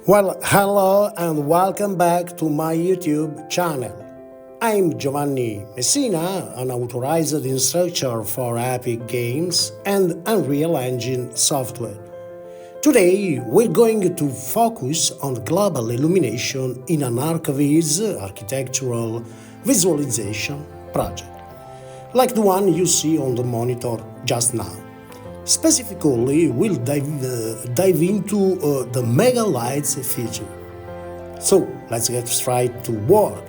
Well, hello and welcome back to my YouTube channel. I'm Giovanni Messina, an authorized instructor for Epic Games and Unreal Engine software. Today, we're going to focus on global illumination in an archiviz architectural visualization project, like the one you see on the monitor just now. Specifically, we'll dive into the Megalights feature. So, let's get straight to work.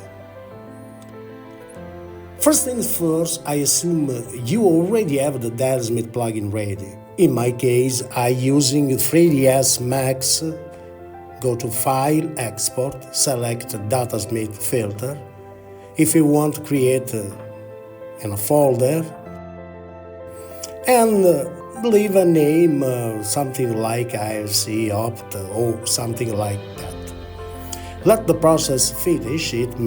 First things first, I assume you already have the Datasmith plugin ready. In my case, I'm using 3ds Max. Go to File, Export, select Datasmith filter. If you want to create in a folder, and leave a name, something like IRC opt or something like that. Let the process finish. It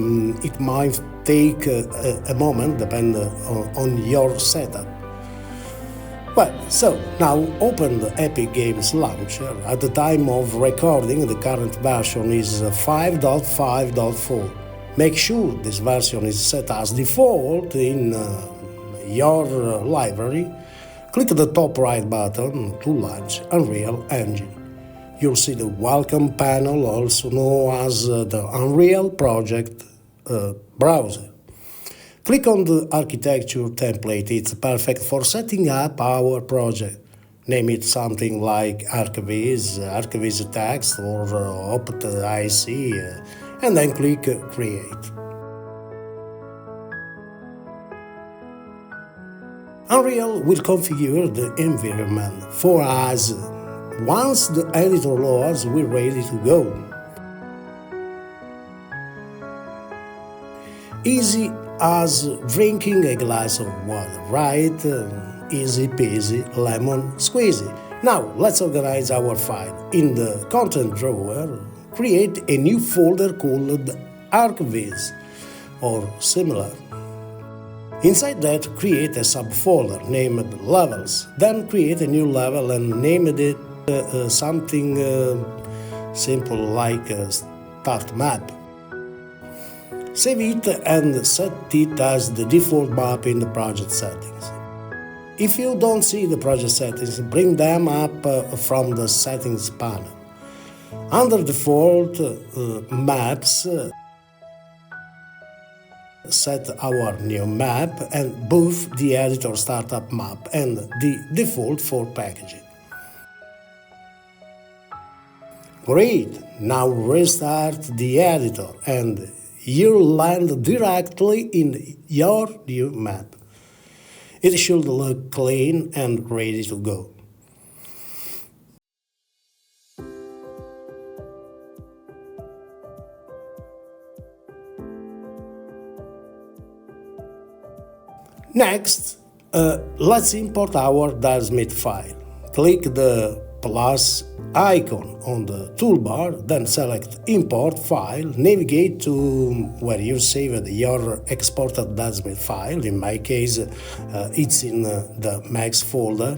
might take a moment, depending on your setup. Well, so now open the Epic Games launcher. At the time of recording, the current version is 5.5.4. Make sure this version is set as default in your library. Click the top right button to launch Unreal Engine. You'll see the Welcome panel, also known as the Unreal Project browser. Click on the Architecture template. It's perfect for setting up our project. Name it something like Archiviz Text or Opt IC, and then click Create. Unreal will configure the environment for us. Once the editor loads, we're ready to go. Easy as drinking a glass of water, right? Easy peasy, lemon squeezy. Now let's organize our file. In the content drawer, create a new folder called Archiviz or similar. Inside that, create a subfolder named Levels. Then create a new level and name it something simple like Start Map. Save it and set it as the default map in the project settings. If you don't see the project settings, bring them up from the settings panel. Under default maps, set our new map and both the editor startup map and the default for packaging. Great! Now restart the editor and you'll land directly in your new map. It should look clean and ready to go. Next, let's import our Datasmith file. Click the plus icon on the toolbar, then select Import File, navigate to where you saved your exported Datasmith file. In my case, it's in the Max folder.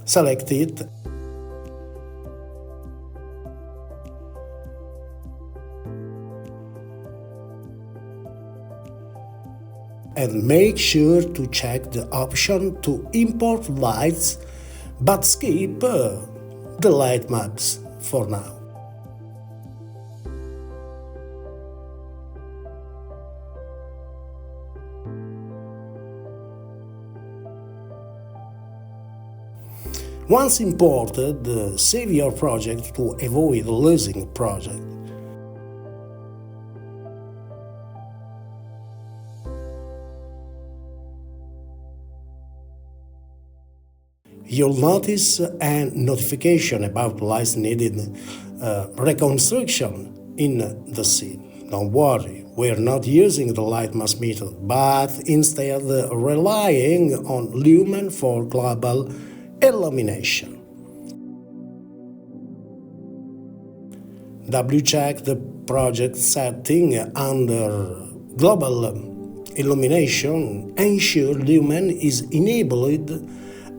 Select it. And make sure to check the option to import lights, but skip the light maps for now. Once imported, save your project to avoid losing the project. You'll notice a notification about lights needed reconstruction in the scene. Don't worry, we're not using the light mask method, but instead relying on Lumen for global illumination. Double check the project setting under Global illumination ensure lumen is enabled,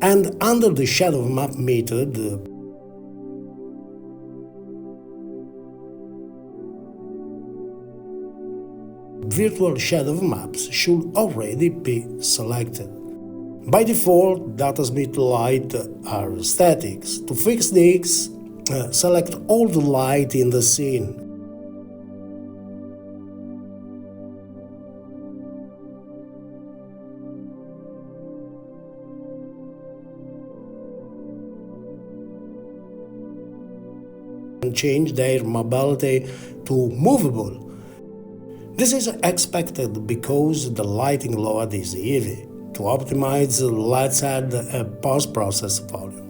and under the shadow map method, virtual shadow maps should already be selected. By default, datasmith light are static. To fix this, select all the light in the scene. And change their mobility to movable. This is expected because the lighting load is heavy. To optimize, let's add a post-process volume.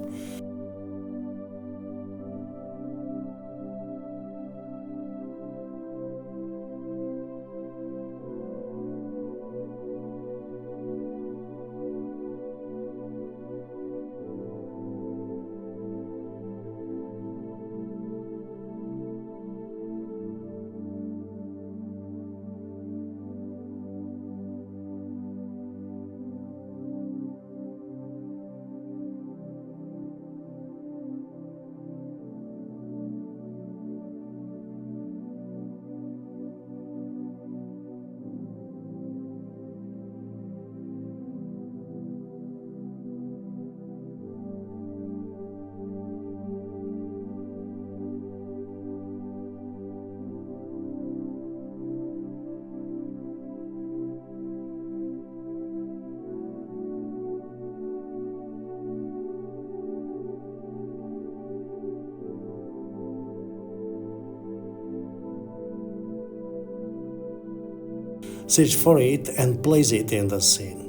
Search for it and place it in the scene.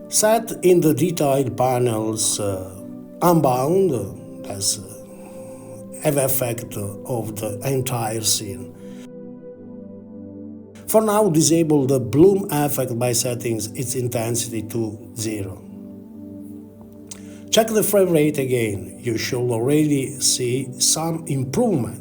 Set in the detailed panels unbound, as have effect of the entire scene. For now, disable the bloom effect by setting its intensity to 0. Check the frame rate again. You should already see some improvement.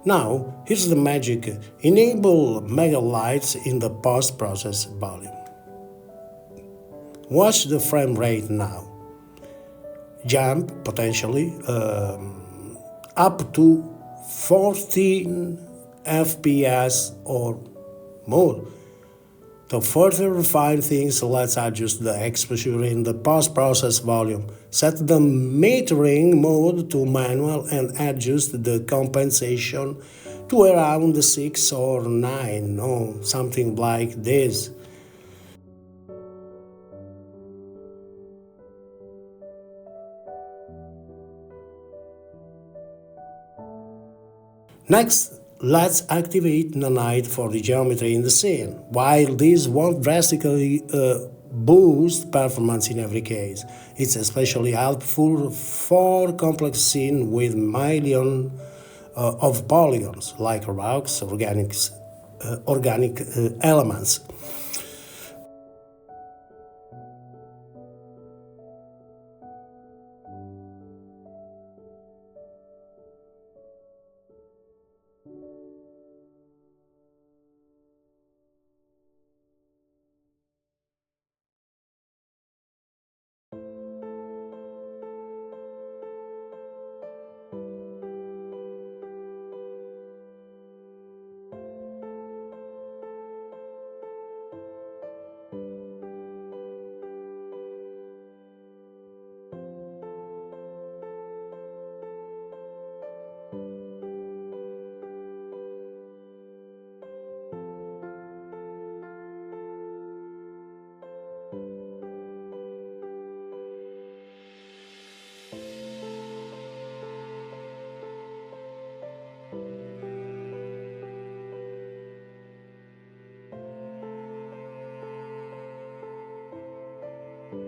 Now, here's the magic. Enable Megalights in the post-process volume. Watch the frame rate now. Jump, potentially, up to 14 FPS or more. To further refine things, let's adjust the exposure in the post-process volume. Set the metering mode to manual and adjust the compensation to around 6 or 9, or something like this. Next, let's activate Nanite for the geometry in the scene. While this won't drastically boost performance in every case, it's especially helpful for complex scenes with millions of polygons, like rocks, organics, organic elements.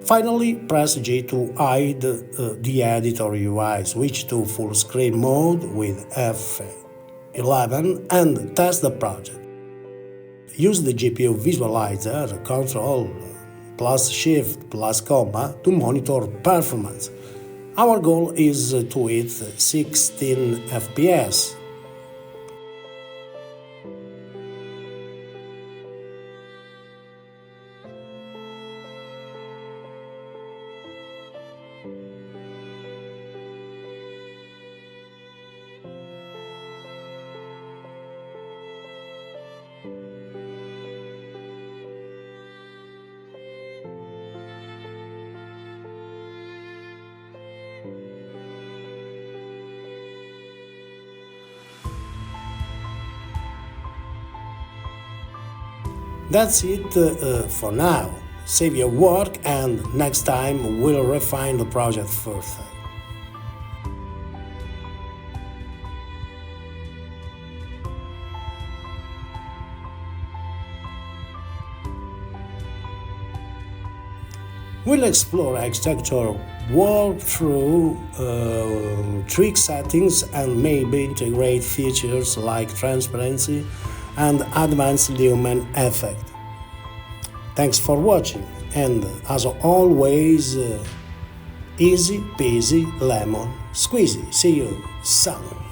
Finally, press G to hide the editor UI, switch to full screen mode with F11 and test the project. Use the GPU visualizer, Ctrl plus Shift plus comma to monitor performance. Our goal is to hit 16 FPS. That's it for now. Save your work and next time we'll refine the project further. We'll explore architecture, walk through trick settings and maybe integrate features like transparency and advanced lumen effect. Thanks for watching and as always, easy peasy lemon squeezy. See you soon.